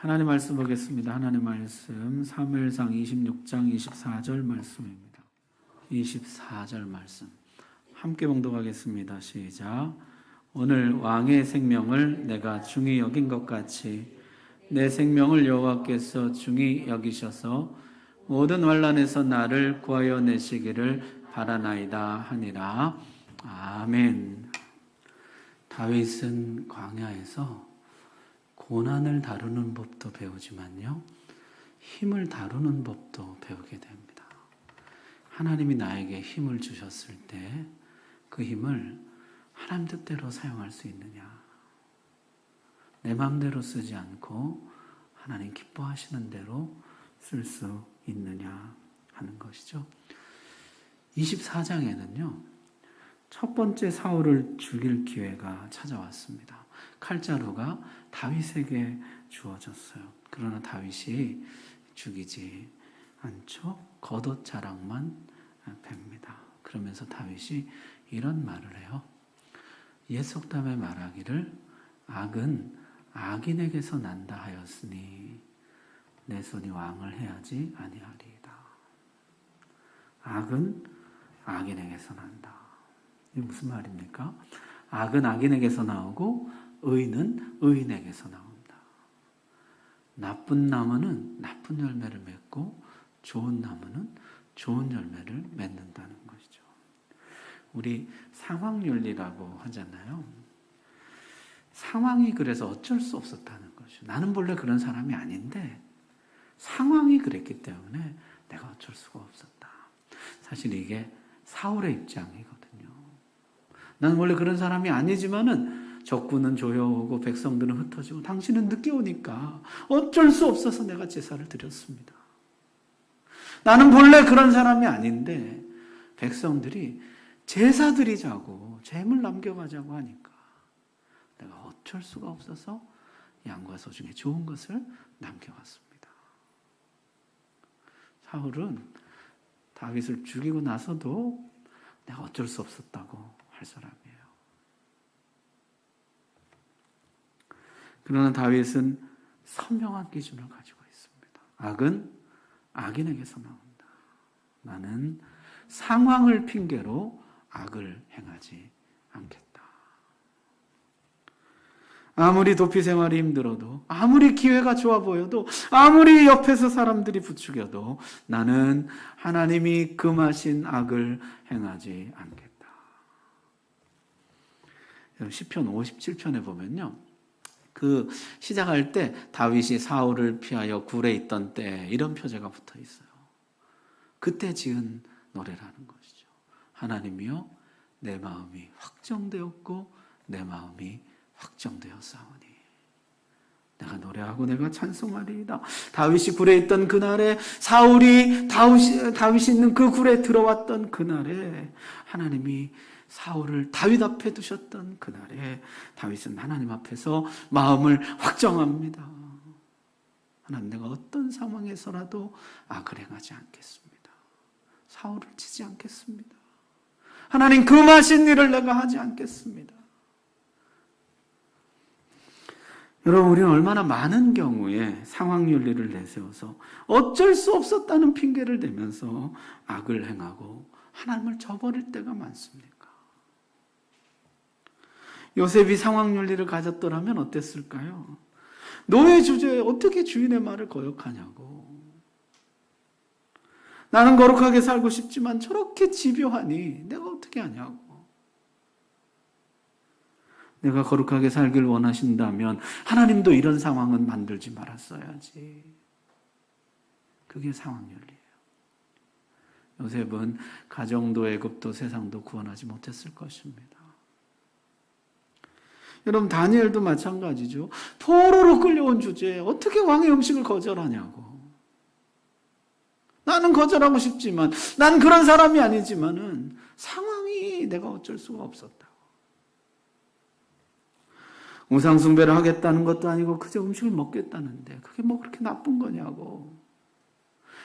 하나님 말씀 보겠습니다. 하나님 말씀 사무엘상 26장 24절 말씀입니다. 24절 말씀 함께 봉독하겠습니다. 시작. 오늘 왕의 생명을 내가 중히 여긴 것 같이 내 생명을 여호와께서 중히 여기셔서 모든 환난에서 나를 구하여 내시기를 바라나이다 하니라. 아멘. 다윗은 광야에서 고난을 다루는 법도 배우지만요, 힘을 다루는 법도 배우게 됩니다. 하나님이 나에게 힘을 주셨을 때 그 힘을 하나님 뜻대로 사용할 수 있느냐, 내 마음대로 쓰지 않고 하나님 기뻐하시는 대로 쓸 수 있느냐 하는 것이죠. 24장에는요 첫 번째 사울을 죽일 기회가 찾아왔습니다. 칼자루가 다윗에게 주어졌어요. 그러나 다윗이 죽이지 않죠. 겉옷 자락만 뺍니다. 그러면서 다윗이 이런 말을 해요. 옛 속담에 말하기를 악은 악인에게서 난다 하였으니 내 손이 왕을 해야지 아니하리이다. 악은 악인에게서 난다. 이게 무슨 말입니까? 악은 악인에게서 나오고 의는 의인에게서 나온다. 나쁜 나무는 나쁜 열매를 맺고 좋은 나무는 좋은 열매를 맺는다는 것이죠. 우리 상황윤리라고 하잖아요. 상황이 그래서 어쩔 수 없었다는 것이죠. 나는 본래 그런 사람이 아닌데 상황이 그랬기 때문에 내가 어쩔 수가 없었다. 사실 이게 사울의 입장이거든요. 나는 원래 그런 사람이 아니지만은 적군은 조여오고 백성들은 흩어지고 당신은 늦게 오니까 어쩔 수 없어서 내가 제사를 드렸습니다. 나는 본래 그런 사람이 아닌데 백성들이 제사 드리자고 재물 남겨가자고 하니까 내가 어쩔 수가 없어서 양과 소 중에 좋은 것을 남겨왔습니다. 사울은 다윗을 죽이고 나서도 내가 어쩔 수 없었다고 할 사람이에요. 그러나 다윗은 선명한 기준을 가지고 있습니다. 악은 악인에게서 나온다. 나는 상황을 핑계로 악을 행하지 않겠다. 아무리 도피 생활이 힘들어도, 아무리 기회가 좋아 보여도, 아무리 옆에서 사람들이 부추겨도 나는 하나님이 금하신 악을 행하지 않겠다. 시편 57편에 보면요, 그 시작할 때 다윗이 사울을 피하여 굴에 있던 때 이런 표제가 붙어 있어요. 그때 지은 노래라는 것이죠. 하나님이여 내 마음이 확정되었고 내 마음이 확정되었사오니 내가 노래하고 내가 찬송하리이다. 다윗이 굴에 있던 그날에 사울이 다윗이 있는 그 굴에 들어왔던 그날에 하나님이 사울을 다윗 앞에 두셨던 그날에 다윗은 하나님 앞에서 마음을 확정합니다. 하나님, 내가 어떤 상황에서라도 악을 행하지 않겠습니다. 사울을 치지 않겠습니다. 하나님, 금하신 일을 내가 하지 않겠습니다. 여러분, 우리는 얼마나 많은 경우에 상황윤리를 내세워서 어쩔 수 없었다는 핑계를 대면서 악을 행하고 하나님을 저버릴 때가 많습니까? 요셉이 상황윤리를 가졌더라면 어땠을까요? 노예 주제에 어떻게 주인의 말을 거역하냐고. 나는 거룩하게 살고 싶지만 저렇게 집요하니 내가 어떻게 하냐고. 내가 거룩하게 살길 원하신다면 하나님도 이런 상황은 만들지 말았어야지. 그게 상황윤리예요. 요셉은 가정도 애굽도 세상도 구원하지 못했을 것입니다. 여러분, 다니엘도 마찬가지죠. 포로로 끌려온 주제에 어떻게 왕의 음식을 거절하냐고. 나는 거절하고 싶지만, 난 그런 사람이 아니지만은 상황이 내가 어쩔 수가 없었다고. 우상숭배를 하겠다는 것도 아니고 그저 음식을 먹겠다는데 그게 뭐 그렇게 나쁜 거냐고.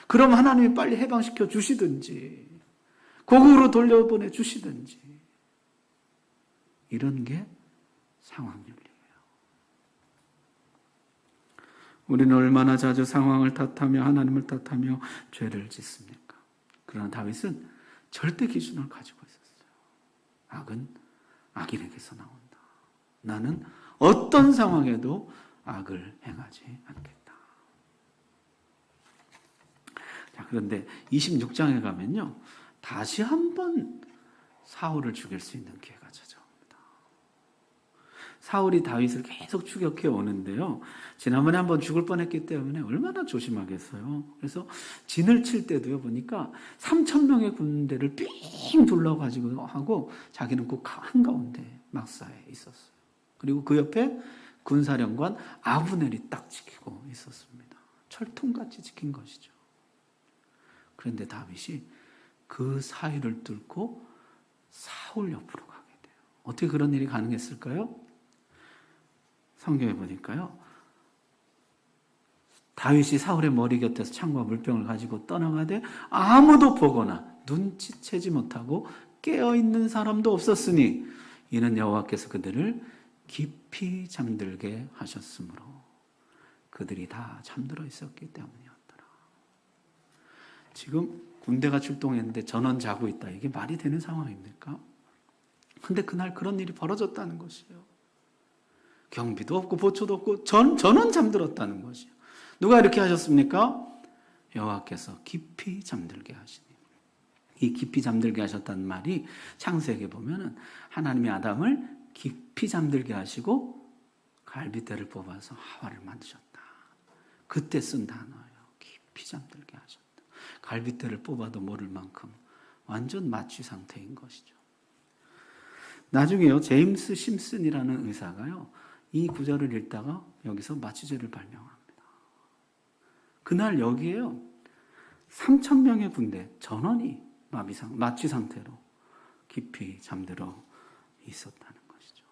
그럼 하나님이 빨리 해방시켜 주시든지 고국으로 돌려보내 주시든지. 이런 게 상황윤리예요. 우리는 얼마나 자주 상황을 탓하며 하나님을 탓하며 죄를 짓습니까? 그러나 다윗은 절대 기준을 가지고 있었어요. 악은 악인에게서 나온다. 나는 어떤 상황에도 악을 행하지 않겠다. 자, 그런데 26장에 가면요, 다시 한번 사울을 죽일 수 있는 기회가 찾아옵니다. 사울이 다윗을 계속 추격해 오는데요, 지난번에 한번 죽을 뻔했기 때문에 얼마나 조심하겠어요. 그래서 진을 칠 때도요, 보니까 3,000명의 군대를 삥 둘러가지고 하고 자기는 그 한가운데 막사에 있었어요. 그리고 그 옆에 군사령관 아브넬이 딱 지키고 있었습니다. 철통같이 지킨 것이죠. 그런데 다윗이 그 사이를 뚫고 사울 옆으로 가게 돼요. 어떻게 그런 일이 가능했을까요? 성경에 보니까요, 다윗이 사울의 머리 곁에서 창과 물병을 가지고 떠나가되 아무도 보거나 눈치채지 못하고 깨어있는 사람도 없었으니 이는 여호와께서 그들을 깊이 잠들게 하셨으므로 그들이 다 잠들어 있었기 때문이었더라. 지금 군대가 출동했는데 전원 자고 있다. 이게 말이 되는 상황입니까? 근데 그날 그런 일이 벌어졌다는 것이에요. 경비도 없고 보초도 없고 전원 잠들었다는 것이에요. 누가 이렇게 하셨습니까? 여호와께서 깊이 잠들게 하시니. 이 깊이 잠들게 하셨다는 말이 창세기에 보면은 하나님이 아담을 깊이 잠들게 하시고 갈빗대를 뽑아서 하와를 만드셨다. 그때 쓴 단어예요. 깊이 잠들게 하셨다. 갈빗대를 뽑아도 모를 만큼 완전 마취 상태인 것이죠. 나중에요, 제임스 심슨이라는 의사가요, 이 구절을 읽다가 여기서 마취제를 발명합니다. 그날 여기에요, 3,000명의 군대 전원이 마취 상태로 깊이 잠들어 있었다는 것이죠.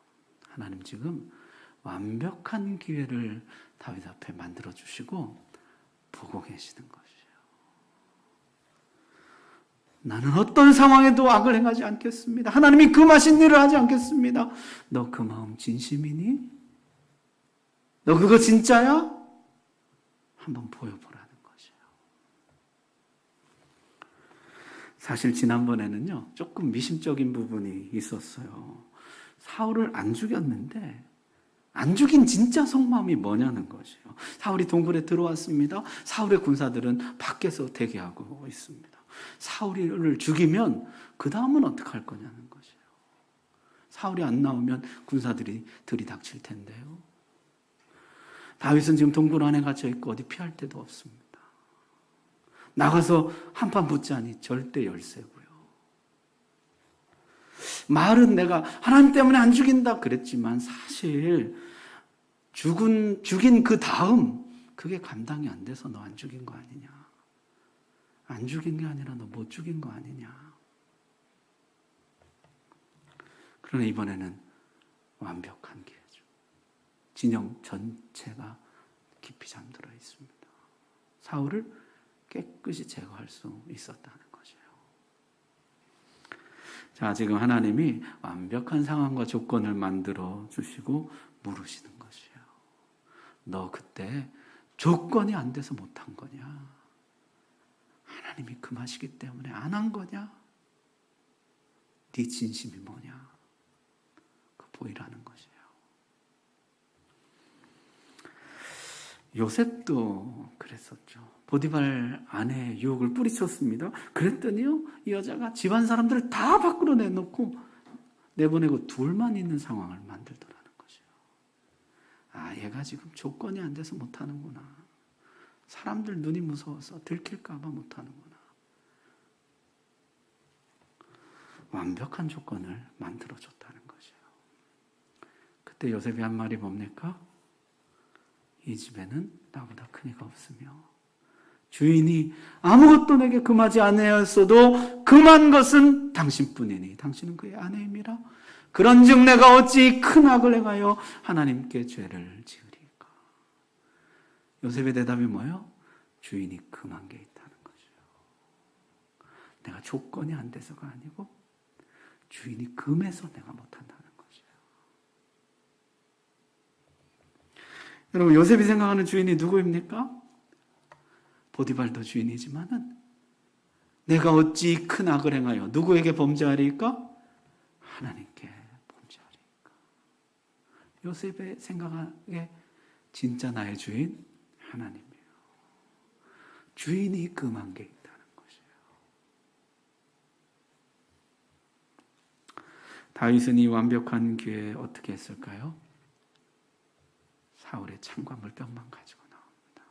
하나님 지금 완벽한 기회를 다윗 앞에 만들어 주시고 보고 계시는 것이에요. 나는 어떤 상황에도 악을 행하지 않겠습니다. 하나님이 금하신 일을 하지 않겠습니다. 너 그 마음 진심이니? 너 그거 진짜야? 한번 보여보라는 것이에요. 사실 지난번에는요, 조금 미심적인 부분이 있었어요. 사울을 안 죽였는데 안 죽인 진짜 속마음이 뭐냐는 것이에요. 사울이 동굴에 들어왔습니다. 사울의 군사들은 밖에서 대기하고 있습니다. 사울을 죽이면 그 다음은 어떻게 할 거냐는 것이에요. 사울이 안 나오면 군사들이 들이닥칠 텐데요. 다윗은 지금 동굴 안에 갇혀 있고 어디 피할 데도 없습니다. 나가서 한판 붙자니 절대 열세고요. 말은 내가 하나님 때문에 안 죽인다 그랬지만 사실 죽인 그 다음 그게 감당이 안 돼서 너 안 죽인 거 아니냐. 안 죽인 게 아니라 너 못 죽인 거 아니냐. 그러나 이번에는 완벽한 기회죠. 진영 전체가 깊이 잠들어 있습니다. 사울을 깨끗이 제거할 수 있었다는 것이에요. 자, 지금 하나님이 완벽한 상황과 조건을 만들어 주시고 물으시는 것이에요. 너 그때 조건이 안 돼서 못한 거냐? 하나님이 금하시기 때문에 안 한 거냐? 네 진심이 뭐냐? 그 보이라는 것이에요. 요셉도 그랬었죠. 보디발 아내의 유혹을 뿌리쳤습니다. 그랬더니요, 이 여자가 집안 사람들을 다 밖으로 내보내고 둘만 있는 상황을 만들더라는 것이에요. 아, 얘가 지금 조건이 안 돼서 못하는구나. 사람들 눈이 무서워서 들킬까 봐 못하는구나. 완벽한 조건을 만들어줬다는 것이에요. 그때 요셉이 한 말이 뭡니까? 이 집에는 나보다 큰 이가 없으며 주인이 아무것도 내게 금하지 아니하였어도 금한 것은 당신뿐이니 당신은 그의 아내임이라. 그런즉 내가 어찌 큰 악을 행하여 하나님께 죄를 지으리까. 요셉의 대답이 뭐예요? 주인이 금한 게 있다는 것이에요. 내가 조건이 안 돼서가 아니고 주인이 금해서 내가 못한다는 것이에요. 여러분, 요셉이 생각하는 주인이 누구입니까? 보디발도 주인이지만은 내가 어찌 큰 악을 행하여 누구에게 범죄하리까? 하나님께 범죄하리까? 요셉의 생각에 진짜 나의 주인 하나님이에요. 주인이 금한 게 있다는 것이에요. 다윗은 이 완벽한 기회에 어떻게 했을까요? 사울의 창과 물병만 가지고 나옵니다.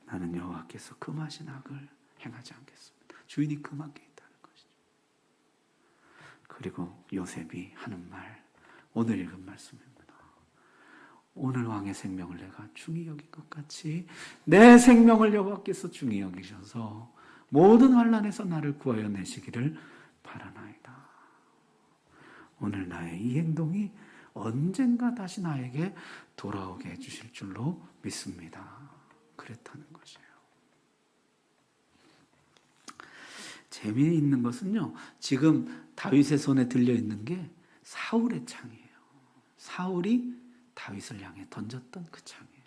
나는 여호와께서 금하신 악을 행하지 않겠습니다. 주인이 금한 게 있다는 것이죠. 그리고 요셉이 하는 말, 오늘 읽은 말씀입니다. 오늘 왕의 생명을 내가 중히 여긴 것 같이 내 생명을 여호와께서 중히 여기셔서 모든 환난에서 나를 구하여 내시기를 바라나이다. 오늘 나의 이 행동이 언젠가 다시 나에게 돌아오게 해주실 줄로 믿습니다. 그랬다는 것이에요. 재미있는 것은요, 지금 다윗의 손에 들려있는 게 사울의 창이에요. 사울이 다윗을 향해 던졌던 그 창이에요.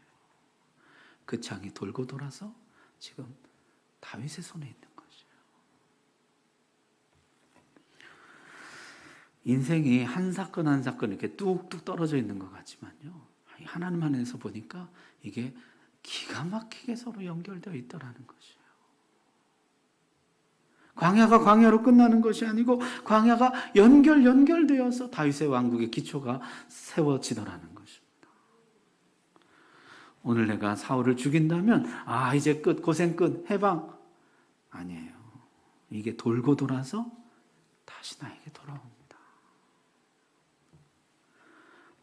그 창이 돌고 돌아서 지금 다윗의 손에 있는 것이에요. 인생이 한 사건 한 사건 이렇게 뚝뚝 떨어져 있는 것 같지만요, 하나님 안에서 보니까 이게 기가 막히게 서로 연결되어 있더라는 것이에요. 광야가 광야로 끝나는 것이 아니고 광야가 연결되어서 다윗의 왕국의 기초가 세워지더라는 것입니다. 오늘 내가 사울을 죽인다면 이제 끝, 고생 끝, 해방. 아니에요. 이게 돌고 돌아서 다시 나에게 돌아옵니다.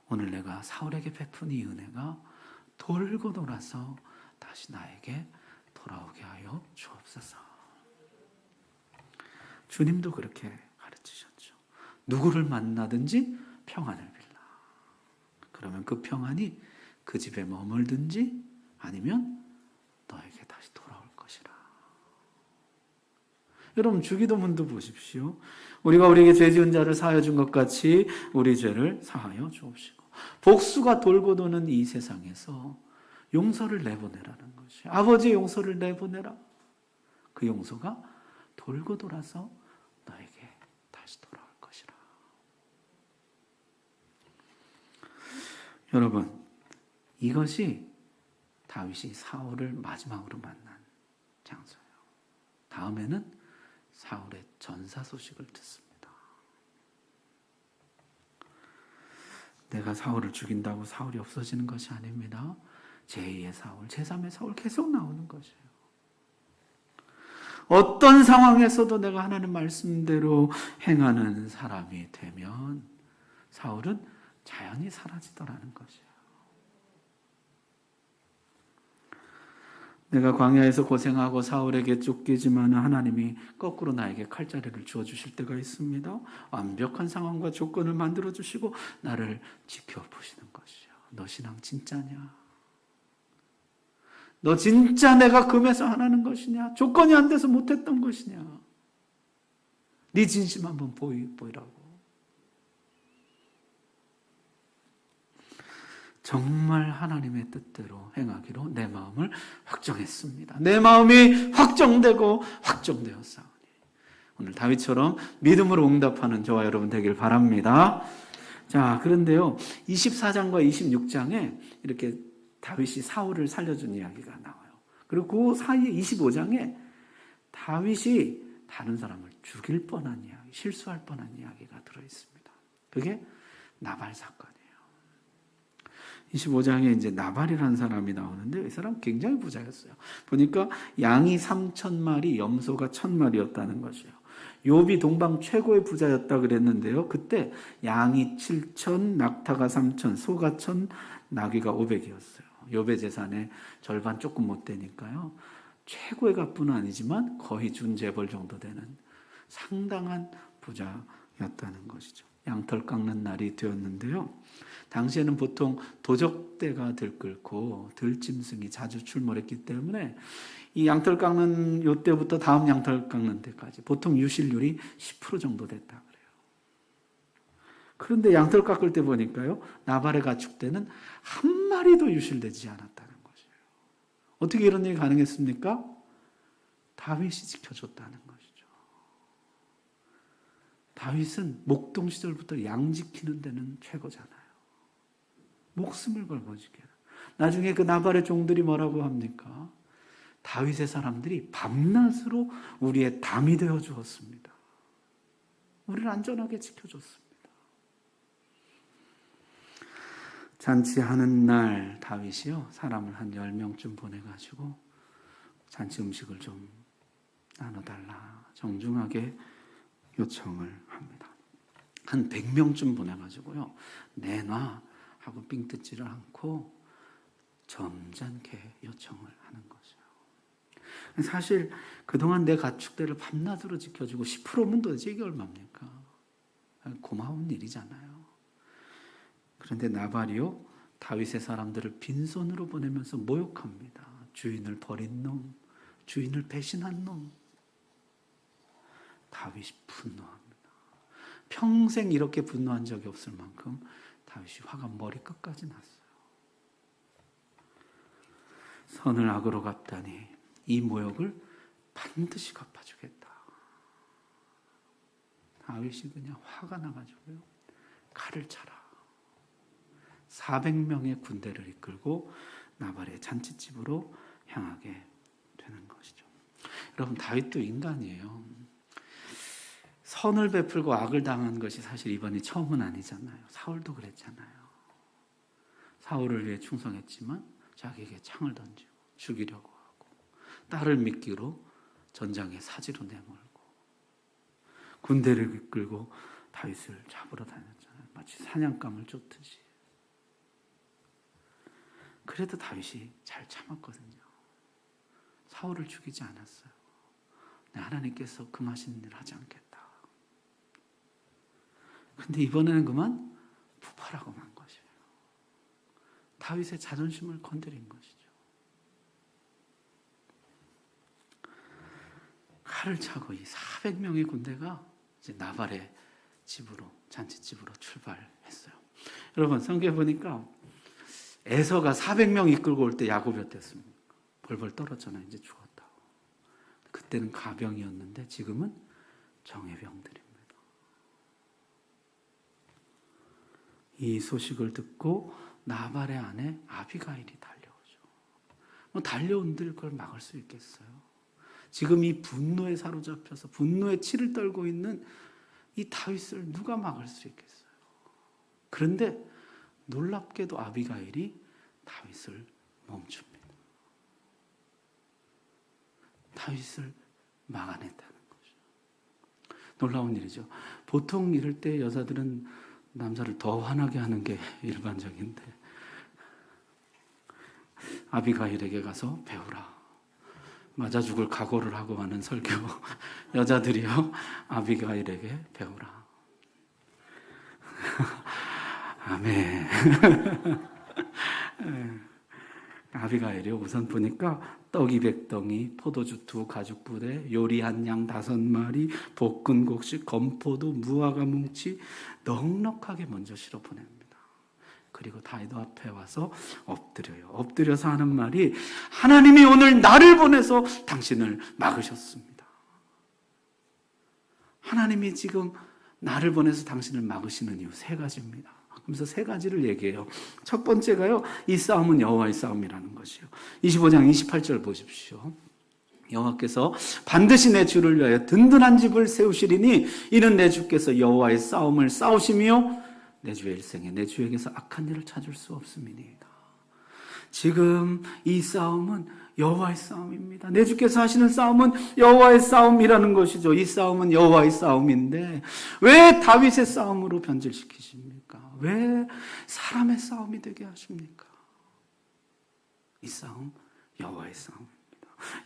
오늘 내가 사울에게 베푼 이 은혜가 돌고 돌아서 다시 나에게 돌아오게 하여 주옵소서. 주님도 그렇게 가르치셨죠. 누구를 만나든지 평안을 빌라. 그러면 그 평안이 그 집에 머물든지 아니면 너에게 다시 돌아올 것이라. 여러분, 주기도문도 보십시오. 우리가 우리에게 죄 지은 자를 사하여 준 것 같이 우리 죄를 사하여 주옵시고. 복수가 돌고 도는 이 세상에서 용서를 내보내라는 것이에요. 아버지의 용서를 내보내라. 그 용서가 돌고 돌아서 너에게 다시 돌아올 것이라. 여러분, 이것이 다윗이 사울을 마지막으로 만난 장소예요. 다음에는 사울의 전사 소식을 듣습니다. 내가 사울을 죽인다고 사울이 없어지는 것이 아닙니다. 제2의 사울, 제3의 사울 계속 나오는 것이에요. 어떤 상황에서도 내가 하나님 말씀대로 행하는 사람이 되면 사울은 자연히 사라지더라는 것이에요. 내가 광야에서 고생하고 사울에게 쫓기지만 하나님이 거꾸로 나에게 칼자루를 주어주실 때가 있습니다. 완벽한 상황과 조건을 만들어주시고 나를 지켜보시는 것이요. 너 신앙 진짜냐? 너 진짜 내가 금해서 하라는 것이냐? 조건이 안 돼서 못했던 것이냐? 네 진심 한번 보이라고. 정말 하나님의 뜻대로 행하기로 내 마음을 확정했습니다. 내 마음이 확정되고 확정되었사오니 오늘 다윗처럼 믿음으로 응답하는 저와 여러분 되길 바랍니다. 자, 그런데요, 24장과 26장에 이렇게 다윗이 사울을 살려준 이야기가 나와요. 그리고 그 사이에 25장에 다윗이 다른 사람을 죽일 뻔한 이야기, 실수할 뻔한 이야기가 들어있습니다. 그게 나발 사건이에요. 25장에 이제 나발이라는 사람이 나오는데 이 사람 굉장히 부자였어요. 보니까 양이 3,000마리, 염소가 1,000마리였다는 것이에요. 욥이 동방 최고의 부자였다 그랬는데요. 그때 양이 7,000, 낙타가 3,000, 소가 1,000, 나귀가 500이었어요. 욥의 재산의 절반 조금 못 되니까요. 최고의 갑부는 아니지만 거의 준재벌 정도 되는 상당한 부자였다는 것이죠. 양털 깎는 날이 되었는데요. 당시에는 보통 도적대가 들끓고 들짐승이 자주 출몰했기 때문에 이 양털 깎는 요 때부터 다음 양털 깎는 때까지 보통 유실률이 10% 정도 됐다 그래요. 그런데 양털 깎을 때 보니까요, 나발의 가축대는 한 마리도 유실되지 않았다는 것이에요. 어떻게 이런 일이 가능했습니까? 다윗이 지켜줬다는 것이죠. 다윗은 목동 시절부터 양 지키는 데는 최고잖아요. 목숨을 걸고 지켜요. 나중에 그 나발의 종들이 뭐라고 합니까? 다윗의 사람들이 밤낮으로 우리의 담이 되어 주었습니다. 우리를 안전하게 지켜줬습니다. 잔치하는 날 다윗이요, 사람을 한 10명쯤 보내가지고 잔치 음식을 좀 나눠달라 정중하게 요청을 합니다. 한 100명쯤 보내가지고요, 내놔 하고 삥 뜯지를 않고 점잖게 요청을 하는 거죠. 사실 그동안 내 가축대를 밤낮으로 지켜주고 10%면 도대체 이게 얼마입니까? 고마운 일이잖아요. 그런데 나발이요, 다윗의 사람들을 빈손으로 보내면서 모욕합니다. 주인을 버린 놈, 주인을 배신한 놈. 다윗이 분노합니다. 평생 이렇게 분노한 적이 없을 만큼 다윗이 화가 머리끝까지 났어요. 선을 악으로 갚다니 이 모욕을 반드시 갚아주겠다. 다윗이 그냥 화가 나가지고요, 칼을 차라 400명의 군대를 이끌고 나발의 잔치집으로 향하게 되는 것이죠. 여러분, 다윗도 인간이에요. 선을 베풀고 악을 당한 것이 사실 이번이 처음은 아니잖아요. 사울도 그랬잖아요. 사울을 위해 충성했지만 자기에게 창을 던지고 죽이려고 하고, 딸을 미끼로 전장에 사지로 내몰고 군대를 이끌고 다윗을 잡으러 다녔잖아요. 마치 사냥감을 쫓듯이. 그래도 다윗이 잘 참았거든요. 사울을 죽이지 않았어요. 하나님께서 금하신 일을 하지 않겠다. 근데 이번에는 그만 폭발하고 만 것이에요. 다윗의 자존심을 건드린 것이죠. 칼을 차고 이 400명의 군대가 이제 나발의 집으로, 잔치집으로 출발했어요. 여러분, 성경에 보니까 에서가 400명 이끌고 올 때 야곱이 어땠습니까? 벌벌 떨었잖아요. 이제 죽었다고. 그때는 가병이었는데 지금은 정예병들입니다. 이 소식을 듣고 나발의 아내 아비가일이 달려오죠. 달려온들 그걸 막을 수 있겠어요? 지금 이 분노에 사로잡혀서 분노에 치를 떨고 있는 이 다윗을 누가 막을 수 있겠어요? 그런데 놀랍게도 아비가일이 다윗을 멈춥니다. 다윗을 막아냈다는 거죠. 놀라운 일이죠. 보통 이럴 때 여자들은 남자를 더 화나게 하는 게 일반적인데, 아비가일에게 가서 배우라. 맞아 죽을 각오를 하고 하는 설교. 여자들이요, 아비가일에게 배우라. 아멘. 아비가일이 우선 보니까 떡 200덩이, 포도주 2가죽부대, 요리 한 양 5마리, 볶은 곡식, 건포도, 무화과 뭉치 넉넉하게 먼저 실어 보냅니다. 그리고 다윗 앞에 와서 엎드려요. 엎드려서 하는 말이, 하나님이 오늘 나를 보내서 당신을 막으셨습니다. 하나님이 지금 나를 보내서 당신을 막으시는 이유 3가지입니다. 그래서 3가지를 얘기해요. 첫 번째가요, 이 싸움은 여호와의 싸움이라는 것이요. 25장 28절 보십시오. 여호와께서 반드시 내 주를 위하여 든든한 집을 세우시리니 이는 내 주께서 여호와의 싸움을 싸우시며 내 주의 일생에 내 주에게서 악한 일을 찾을 수 없음이니이다. 지금 이 싸움은 여호와의 싸움입니다. 내 주께서 하시는 싸움은 여호와의 싸움이라는 것이죠. 이 싸움은 여호와의 싸움인데 왜 다윗의 싸움으로 변질시키십니까? 왜 사람의 싸움이 되게 하십니까? 이 싸움 여호와의 싸움입니다.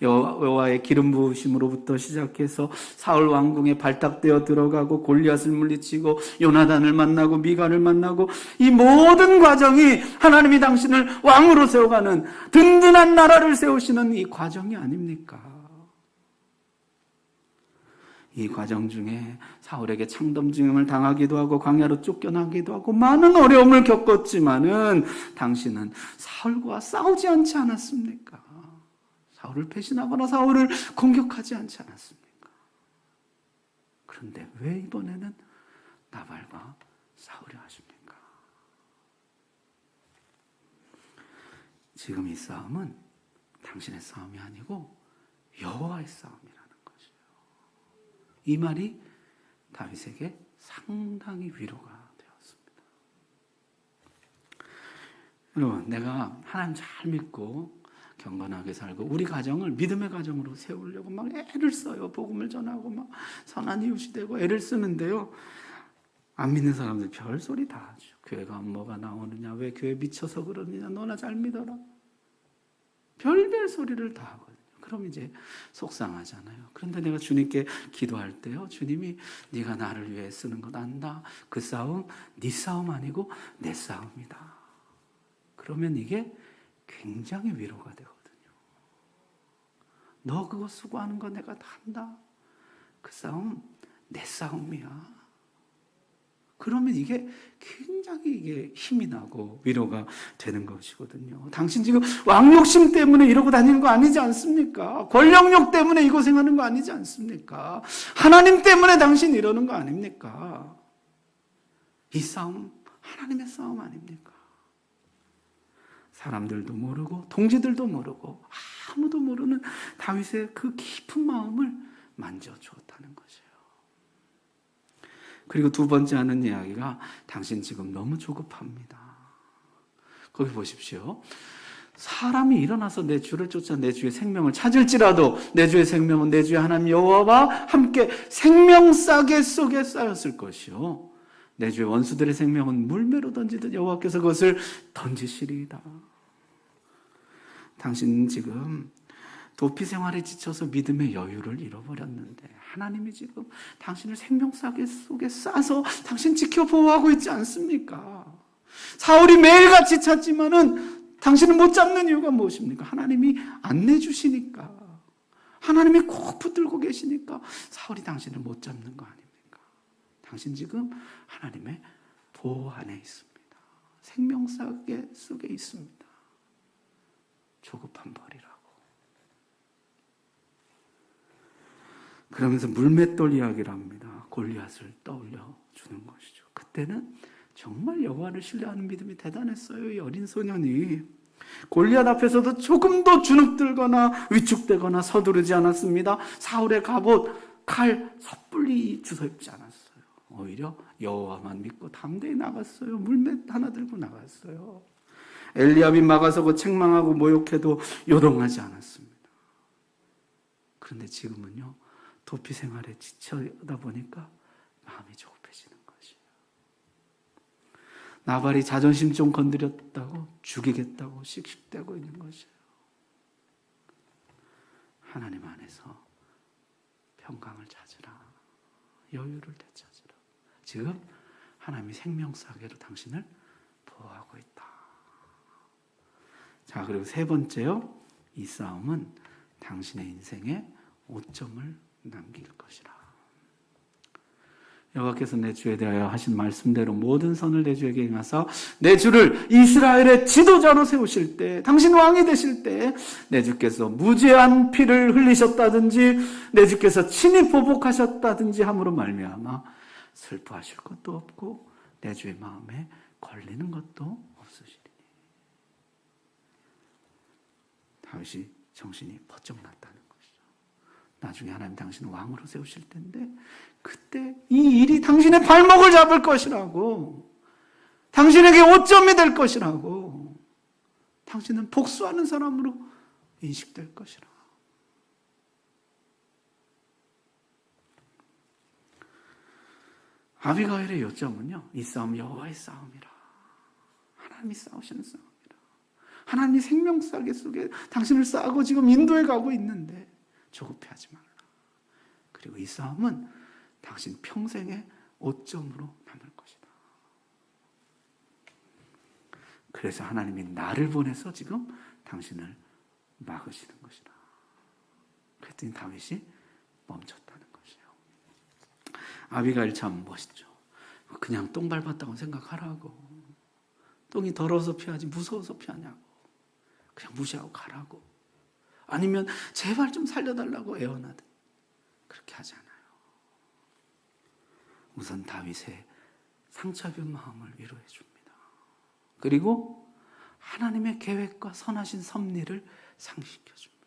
여호와의 기름 부으심으로부터 시작해서 사울 왕궁에 발탁되어 들어가고 골리앗을 물리치고 요나단을 만나고 미갈을 만나고 이 모든 과정이 하나님이 당신을 왕으로 세워가는 든든한 나라를 세우시는 이 과정이 아닙니까? 이 과정 중에 사울에게 창덤증임을 당하기도 하고 광야로 쫓겨나기도 하고 많은 어려움을 겪었지만은 당신은 사울과 싸우지 않지 않았습니까? 사울을 배신하거나 사울을 공격하지 않지 않았습니까? 그런데 왜 이번에는 나발과 싸우려 하십니까? 지금 이 싸움은 당신의 싸움이 아니고 여호와의 싸움이라는 것이에요. 이 말이 다윗에게 상당히 위로가 되었습니다. 여러분, 내가 하나님 잘 믿고 경건하게 살고 우리 가정을 믿음의 가정으로 세우려고 막 애를 써요. 복음을 전하고 막 선한 이웃이 되고 애를 쓰는데요. 안 믿는 사람들 별소리 다 하죠. 교회가 뭐가 나오느냐, 왜 교회 미쳐서 그러느냐, 너나 잘 믿어라. 별별 소리를 다 하거든요. 그럼 이제 속상하잖아요. 그런데 내가 주님께 기도할 때요, 주님이 네가 나를 위해 쓰는 것 안다. 그 싸움 네 싸움 아니고 내 싸움이다. 그러면 이게 굉장히 위로가 되거든요. 너 그거 수고하는 거 내가 다 한다. 그 싸움 내 싸움이야. 그러면 이게 굉장히 이게 힘이 나고 위로가 되는 것이거든요. 당신 지금 왕욕심 때문에 이러고 다니는 거 아니지 않습니까? 권력욕 때문에 이 고생하는 거 아니지 않습니까? 하나님 때문에 당신 이러는 거 아닙니까? 이 싸움 하나님의 싸움 아닙니까? 사람들도 모르고 동지들도 모르고 아무도 모르는 다윗의 그 깊은 마음을 만져주었다는 것이에요. 그리고 두 번째 하는 이야기가 당신 지금 너무 조급합니다. 거기 보십시오. 사람이 일어나서 내 주를 쫓아 내 주의 생명을 찾을지라도 내 주의 생명은 내 주의 하나님 여호와와 함께 생명싸개 속에 쌓였을 것이요 내 주의 원수들의 생명은 물매로 던지듯 여호와께서 그것을 던지시리이다. 당신은 지금 도피 생활에 지쳐서 믿음의 여유를 잃어버렸는데 하나님이 지금 당신을 생명싸개 속에 싸서 당신 지켜 보호하고 있지 않습니까? 사울이 매일같이 찾지만은 당신을 못 잡는 이유가 무엇입니까? 하나님이 안 내주시니까, 하나님이 꼭 붙들고 계시니까 사울이 당신을 못 잡는 거 아닙니까? 당신 지금 하나님의 보호 안에 있습니다. 생명싸개 속에 있습니다. 조급한 벌이라고. 그러면서 물맷돌 이야기를 합니다. 골리앗을 떠올려 주는 것이죠. 그때는 정말 여호와를 신뢰하는 믿음이 대단했어요. 이 어린 소년이 골리앗 앞에서도 조금도 주눅들거나 위축되거나 서두르지 않았습니다. 사울의 갑옷, 칼 섣불리 주워입지 않았어요. 오히려 여호와만 믿고 담대히 나갔어요. 물맷 하나 들고 나갔어요. 엘리압이 막아서고 책망하고 모욕해도 요동하지 않았습니다. 그런데 지금은요, 도피 생활에 지쳐다 보니까 마음이 조급해지는 것이에요. 나발이 자존심 좀 건드렸다고 죽이겠다고 씩씩대고 있는 것이에요. 하나님 안에서 평강을 찾으라. 여유를 되찾으라. 지금 하나님이 생명싸개로 당신을 보호하고 있다. 자, 그리고 세 번째요. 이 싸움은 당신의 인생에 오점을 남길 것이라. 여호와께서 내 주에 대하여 하신 말씀대로 모든 선을 내 주에게 행하사 내 주를 이스라엘의 지도자로 세우실 때, 당신 왕이 되실 때 내 주께서 무죄한 피를 흘리셨다든지 내 주께서 친히 보복하셨다든지 함으로 말미암아 슬퍼하실 것도 없고 내 주의 마음에 걸리는 것도 없으시리니. 다윗이 정신이 번쩍 났다는 것이죠. 나중에 하나님 당신을 왕으로 세우실 텐데 그때 이 일이 당신의 발목을 잡을 것이라고, 당신에게 오점이 될 것이라고, 당신은 복수하는 사람으로 인식될 것이라. 아비가일의 요점은요, 이 싸움 여호와의 싸움이라. 하나님이 싸우시는 싸움이라. 하나님이 생명싸개 속에 당신을 싸고 지금 인도에 가고 있는데 조급해하지 말라. 그리고 이 싸움은 당신 평생의 오점으로 남을 것이다. 그래서 하나님이 나를 보내서 지금 당신을 막으시는 것이다. 그랬더니 다윗이 멈췄다는 것이에요. 아비가일 참 멋있죠. 그냥 똥 밟았다고 생각하라고. 똥이 더러워서 피하지 무서워서 피하냐고. 그냥 무시하고 가라고. 아니면 제발 좀 살려달라고 애원하든. 그렇게 하지 않아요. 우선 다윗의 상처 입은 마음을 위로해 줍니다. 그리고 하나님의 계획과 선하신 섭리를 상기시켜 줍니다.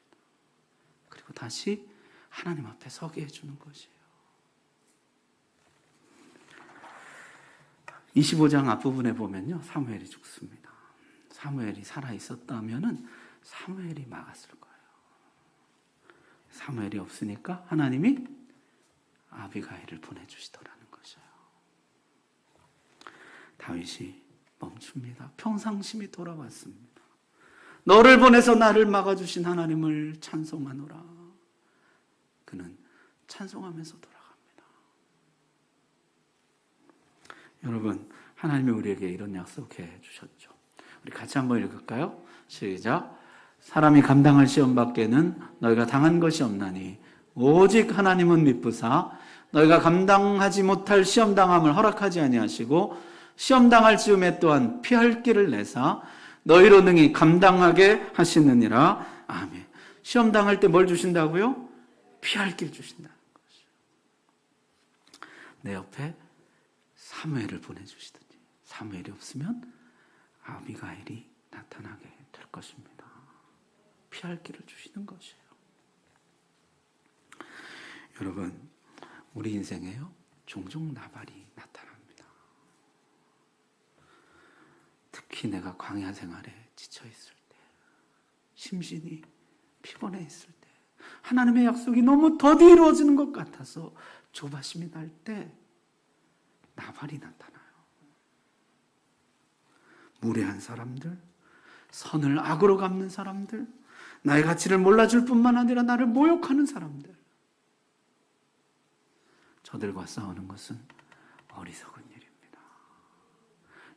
그리고 다시 하나님 앞에 서게 해주는 것이에요. 25장 앞부분에 보면요, 사무엘이 죽습니다. 사무엘이 살아있었다면은 사무엘이 막았을 거예요. 사무엘이 없으니까 하나님이 아비가일을 보내주시더라는 것이에요. 다윗이 멈춥니다. 평상심이 돌아왔습니다. 너를 보내서 나를 막아주신 하나님을 찬송하노라. 그는 찬송하면서 돌아갑니다. 여러분, 하나님이 우리에게 이런 약속해 주셨죠. 우리 같이 한번 읽을까요? 시작. 사람이 감당할 시험 밖에는 너희가 당한 것이 없나니 오직 하나님은 미쁘사 너희가 감당하지 못할 시험 당함을 허락하지 아니하시고 시험 당할 즈음에 또한 피할 길을 내사 너희로 능히 감당하게 하시느니라. 아멘. 시험 당할 때 뭘 주신다고요? 피할 길 주신다는 것이요. 내 옆에 사무엘을 보내주시더니 사무엘이 없으면 아비가일이 나타나게 될 것입니다. 피할 길을 주시는 것이에요. 여러분, 우리 인생에요, 종종 나발이 나타납니다. 특히 내가 광야 생활에 지쳐 있을 때, 심신이 피곤해 있을 때, 하나님의 약속이 너무 더디 이루어지는 것 같아서 조바심이 날 때 나발이 나타나요. 무례한 사람들, 선을 악으로 갚는 사람들, 나의 가치를 몰라줄 뿐만 아니라 나를 모욕하는 사람들, 저들과 싸우는 것은 어리석은 일입니다.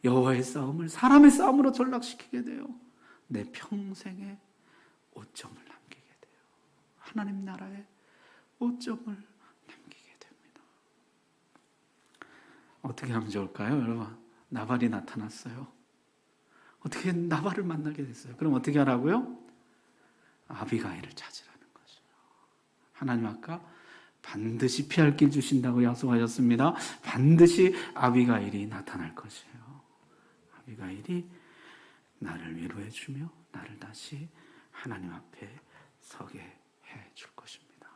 여호와의 싸움을 사람의 싸움으로 전락시키게 돼요. 내 평생에 오점을 남기게 돼요. 하나님 나라에 오점을 남기게 됩니다. 어떻게 하면 좋을까요? 여러분, 나발이 나타났어요. 어떻게 나발을 만나게 됐어요? 그럼 어떻게 하라고요? 아비가일을 찾으라는 것이에요. 하나님 아까 반드시 피할 길 주신다고 약속하셨습니다. 반드시 아비가일이 나타날 것이에요. 아비가일이 나를 위로해 주며 나를 다시 하나님 앞에 서게 해 줄 것입니다.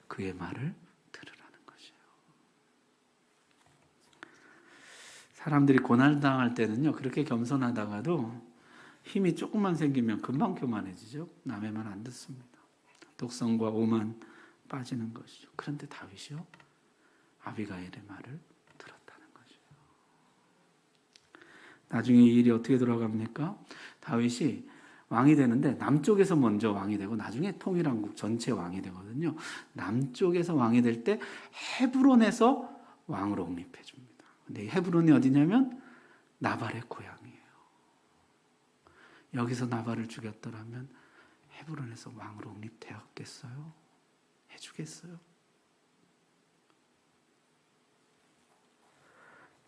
그의 말을 들으라는 것이에요. 사람들이 고난당할 때는요, 그렇게 겸손하다가도 힘이 조금만 생기면 금방 교만해지죠. 남의 말 안 듣습니다. 독성과 오만 빠지는 것이죠. 그런데 다윗이요, 아비가일의 말을 들었다는 것이에요. 나중에 이 일이 어떻게 돌아갑니까? 다윗이 왕이 되는데 남쪽에서 먼저 왕이 되고 나중에 통일왕국 전체 왕이 되거든요. 남쪽에서 왕이 될 때 헤브론에서 왕으로 옹립해 줍니다. 근데 이 헤브론이 어디냐면 나발의 고향이에요. 여기서 나발을 죽였더라면 헤브론에서 왕으로 옹립되었겠어요? 해주겠어요?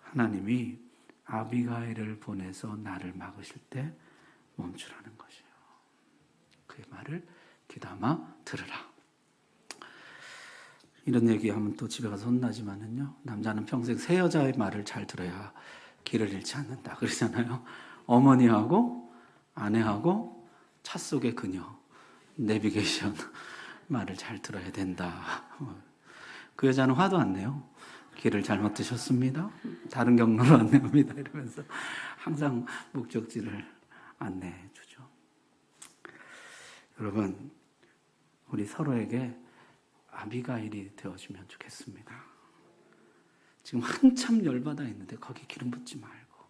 하나님이 아비가일을 보내서 나를 막으실 때 멈추라는 것이에요. 그의 말을 귀담아 들으라. 이런 얘기하면 또 집에 가서 혼나지만은요, 남자는 평생 새 여자의 말을 잘 들어야 길을 잃지 않는다 그러잖아요. 어머니하고 아내하고 차 속의 그녀, 내비게이션 말을 잘 들어야 된다. 그 여자는 화도 안 내요. 길을 잘못 드셨습니다. 다른 경로로 안내합니다. 이러면서 항상 목적지를 안내해 주죠. 여러분, 우리 서로에게 아비가일이 되어주면 좋겠습니다. 지금 한참 열받아 있는데 거기 기름 붓지 말고,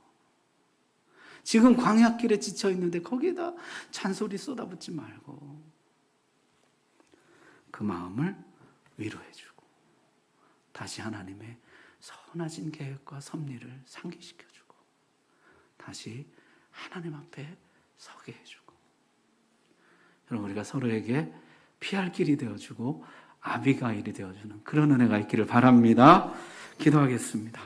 지금 광야길에 지쳐 있는데 거기에다 잔소리 쏟아붓지 말고, 그 마음을 위로해주고 다시 하나님의 선하신 계획과 섭리를 상기시켜주고 다시 하나님 앞에 서게 해주고, 여러분, 우리가 서로에게 피할 길이 되어주고 아비가일이 되어주는 그런 은혜가 있기를 바랍니다. 기도하겠습니다.